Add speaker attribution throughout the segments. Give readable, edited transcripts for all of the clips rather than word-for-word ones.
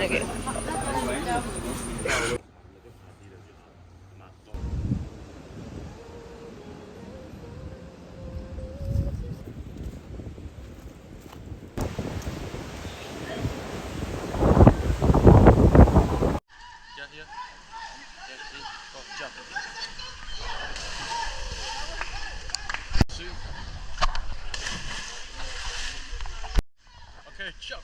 Speaker 1: Okay.
Speaker 2: Okay, jump.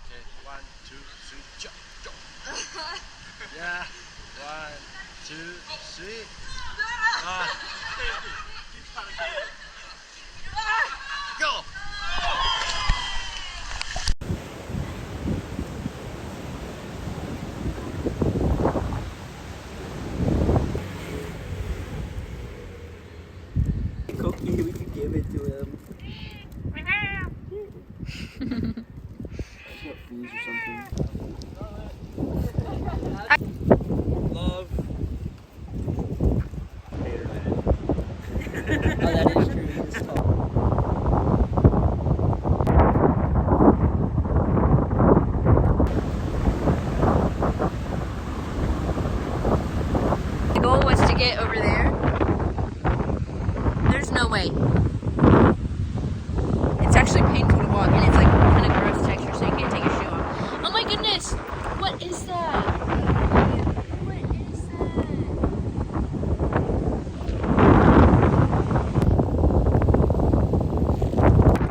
Speaker 2: Okay, 1, 2, 3, jump, go. Yeah, 1, 2, 3. Go.
Speaker 3: Cookie, we could give it to him. What, fleas or something? Love. Oh, that is true. He is tall.
Speaker 1: The goal was to get over there. There's no way. It's actually painful to walk, and it's like kind of gross texture, so you can't take your shoe off. Oh my goodness! What is that? What is that?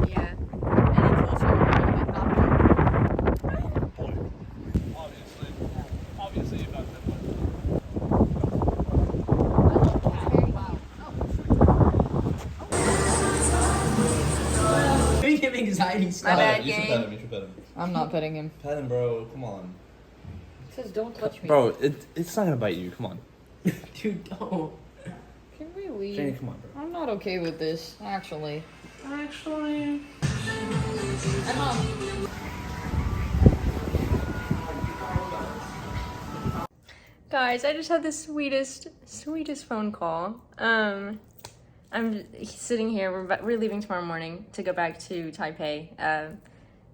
Speaker 1: Yeah. And it's also a little bit
Speaker 2: Obviously about that one.
Speaker 3: Give him anxiety
Speaker 1: My
Speaker 3: stuff.
Speaker 1: bad,
Speaker 4: You should pet
Speaker 1: gang.
Speaker 4: him. You should pet him.
Speaker 5: I'm not petting him.
Speaker 4: Pet him, bro. Come on.
Speaker 5: It says don't touch me.
Speaker 4: Bro, it's not gonna bite you. Come on.
Speaker 3: Dude, don't.
Speaker 5: Can we leave?
Speaker 4: Jenny, come on, bro.
Speaker 5: I'm not okay with this, actually.
Speaker 4: Actually.
Speaker 5: Emma.
Speaker 1: Guys, I just had the sweetest phone call. I'm sitting here. We're leaving tomorrow morning to go back to Taipei,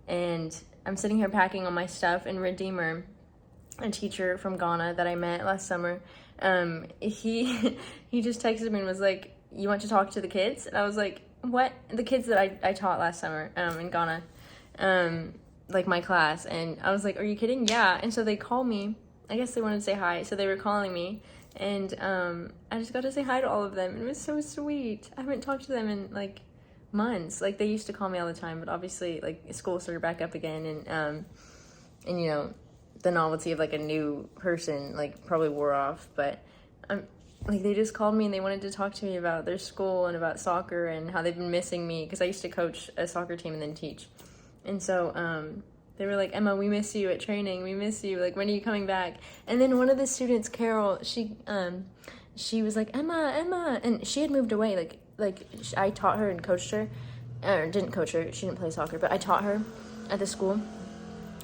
Speaker 1: and I'm sitting here packing all my stuff. And Redeemer, a teacher from Ghana that I met last summer, he just texted me and was like, "You want to talk to the kids?" And I was like, "What?" The kids that I taught last summer in Ghana, like my class. And I was like, "Are you kidding?" Yeah. And so they called me. I guess they wanted to say hi, so they were calling me, and I just got to say hi to all of them. It was so sweet. I haven't talked to them in like months. Like they used to call me all the time, but obviously like school started back up again, and you know, the novelty of like a new person like probably wore off. But like they just called me and they wanted to talk to me about their school and about soccer and how they've been missing me because I used to coach a soccer team and then teach, and so they were like, "Emma, we miss you at training. We miss you. Like, when are you coming back?" And then one of the students, Carol, she was like, Emma," and she had moved away. I taught her and coached her, or didn't coach her. She didn't play soccer, but I taught her at the school.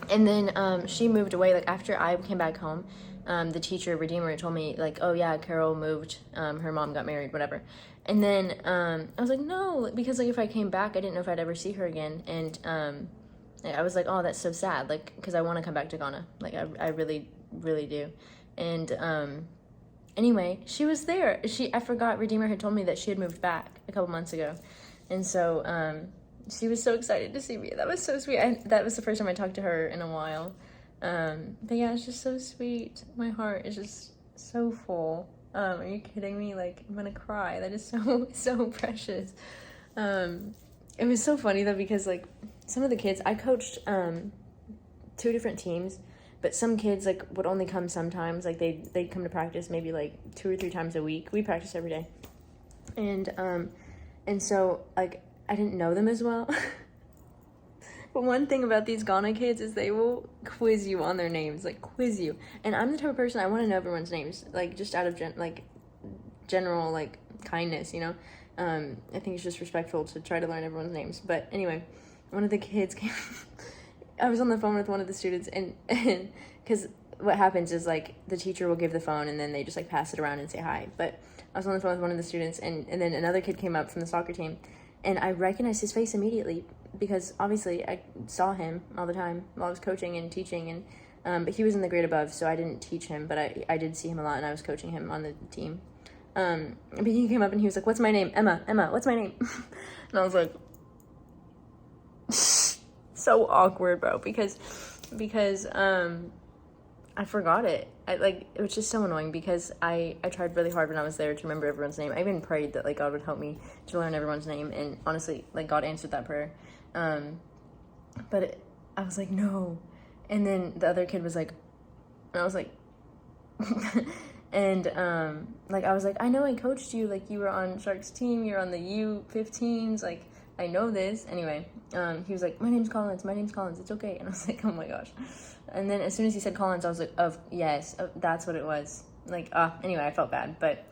Speaker 1: And then she moved away. Like after I came back home, the teacher Redeemer told me like, "Oh yeah, Carol moved. Her mom got married, whatever." And then I was like, "No," because like if I came back, I didn't know if I'd ever see her again. And I was like, "Oh, that's so sad," like, because I want to come back to Ghana. Like, I really, really do. And anyway, she was there. I forgot Redeemer had told me that she had moved back a couple months ago. And so she was so excited to see me. That was so sweet. That was the first time I talked to her in a while. But yeah, it's just so sweet. My heart is just so full. Are you kidding me? Like, I'm gonna cry. That is so precious. It was so funny though, because like some of the kids, I coached 2 different teams, but some kids like would only come sometimes. Like they'd come to practice maybe like 2 or 3 times a week. We practice every day. And so like I didn't know them as well. But one thing about these Ghana kids is they will quiz you on their names, like quiz you. And I'm the type of person, I want to know everyone's names, like just out of general like kindness, you know. I think it's just respectful to try to learn everyone's names. But anyway, one of the kids came. I was on the phone with one of the students, and because what happens is like the teacher will give the phone and then they just like pass it around and say hi. But I was on the phone with one of the students, and then another kid came up from the soccer team, and I recognized his face immediately because obviously I saw him all the time while I was coaching and teaching, and but he was in the grade above, so I didn't teach him, but I did see him a lot, and I was coaching him on the team. But he came up and he was like, "What's my name? Emma, what's my name?" And I was like, so awkward, bro, because I forgot it. It was just so annoying because I tried really hard when I was there to remember everyone's name. I even prayed that, like, God would help me to learn everyone's name, and honestly, like, God answered that prayer. But I was like, no. And then the other kid was like, and I was like, and, like, I was like, I know I coached you, like, you were on Shark's team, you're on the U15s, like, I know this. Anyway, he was like, my name's Collins, it's okay. And I was like, oh my gosh. And then as soon as he said Collins, I was like, oh, yes, that's what it was. Like, anyway, I felt bad, but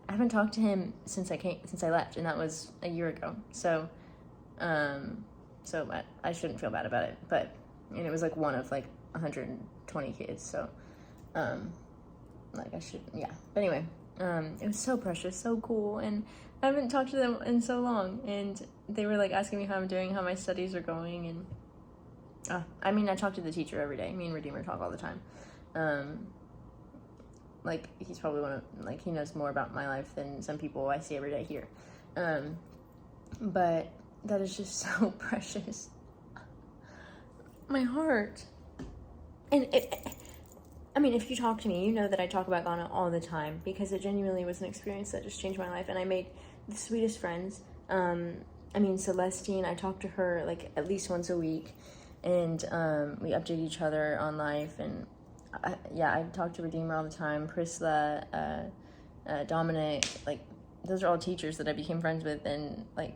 Speaker 1: I haven't talked to him since I left, and that was a year ago. So I shouldn't feel bad about it, and it was like one of like 120 kids, so, like I should, yeah. But anyway, it was so precious, so cool, and I haven't talked to them in so long, and they were like asking me how I'm doing, how my studies are going, and I mean, I talk to the teacher every day. Me and Redeemer talk all the time. Like, he's probably he knows more about my life than some people I see every day here. But that is just so precious. My heart. And I mean, if you talk to me, you know that I talk about Ghana all the time because it genuinely was an experience that just changed my life, and I made the sweetest friends. I mean, Celestine, I talk to her like at least once a week, and we update each other on life, and I talk to Redeemer all the time. Prisla, Dominic, like, those are all teachers that I became friends with, and like,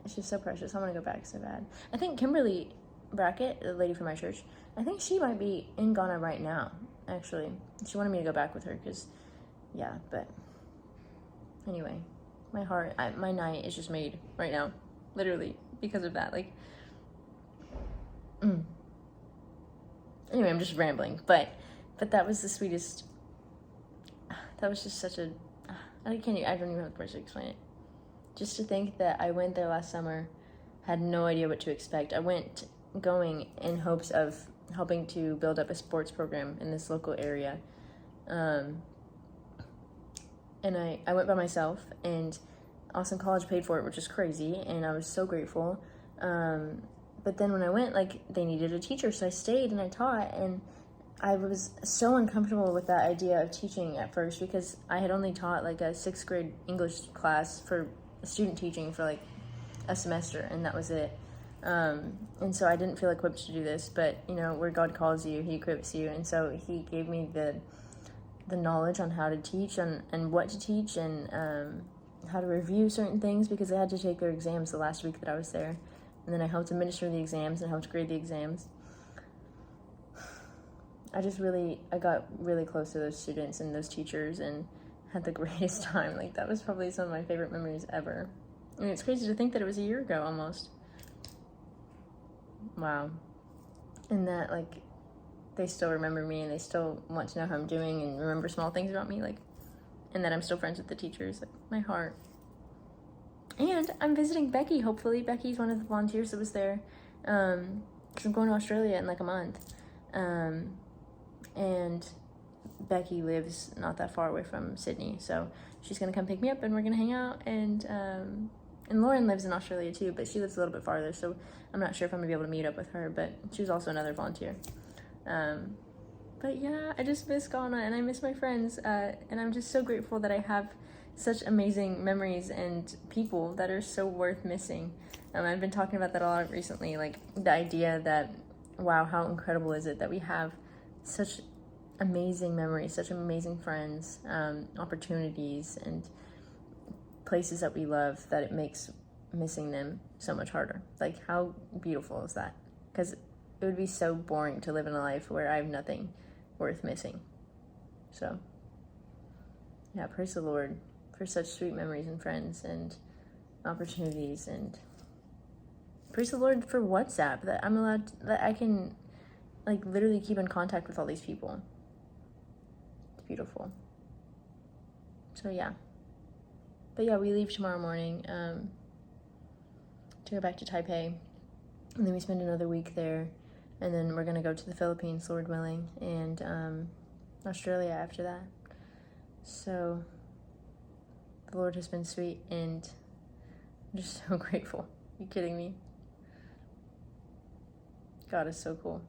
Speaker 1: it's just so precious. I want to go back so bad. I think Kimberly Brackett, the lady from my church, I think she might be in Ghana right now, actually. She wanted me to go back with her because, yeah, but anyway, my night is just made right now, literally, because of that. Like, Anyway, I'm just rambling, but that was the sweetest. That was just such a. I don't even have the words to explain it. Just to think that I went there last summer, had no idea what to expect. I went going in hopes of helping to build up a sports program in this local area, and I went by myself, and Austin College paid for it, which is crazy, and I was so grateful. But then when I went, like, they needed a teacher, so I stayed and I taught, and I was so uncomfortable with that idea of teaching at first because I had only taught like a 6th grade English class for student teaching for like a semester, and that was it. And so I didn't feel equipped to do this, but you know, where God calls you, he equips you, and so he gave me the knowledge on how to teach and what to teach, and how to review certain things because they had to take their exams the last week that I was there. And then I helped administer the exams and helped grade the exams. I got really close to those students and those teachers and had the greatest time. Like, that was probably some of my favorite memories ever. And it's crazy to think that it was a year ago almost. Wow. And that, like, they still remember me and they still want to know how I'm doing and remember small things about me, like, and that I'm still friends with the teachers. Like, my heart. And I'm visiting Becky, hopefully. Becky's one of the volunteers that was there, because I'm going to Australia in like a month. And Becky lives not that far away from Sydney, so she's going to come pick me up and we're going to hang out. And Lauren lives in Australia too, but she lives a little bit farther, so I'm not sure if I'm going to be able to meet up with her, but she was also another volunteer. But yeah, I just miss Ghana and I miss my friends, and I'm just so grateful that I have such amazing memories and people that are so worth missing. I've been talking about that a lot recently, like the idea that, wow, how incredible is it that we have such amazing memories, such amazing friends, opportunities, and places that we love, that it makes missing them so much harder. Like, how beautiful is that? Because it would be so boring to live in a life where I have nothing worth missing. So, yeah, praise the Lord for such sweet memories and friends and opportunities, and praise the Lord for WhatsApp, that I'm allowed to, that I can like literally keep in contact with all these people. It's beautiful. So yeah, But yeah, we leave tomorrow morning to go back to Taipei. And then we spend another week there. And then we're going to go to the Philippines, Lord willing, and Australia after that. So the Lord has been sweet, and I'm just so grateful. Are you kidding me? God is so cool.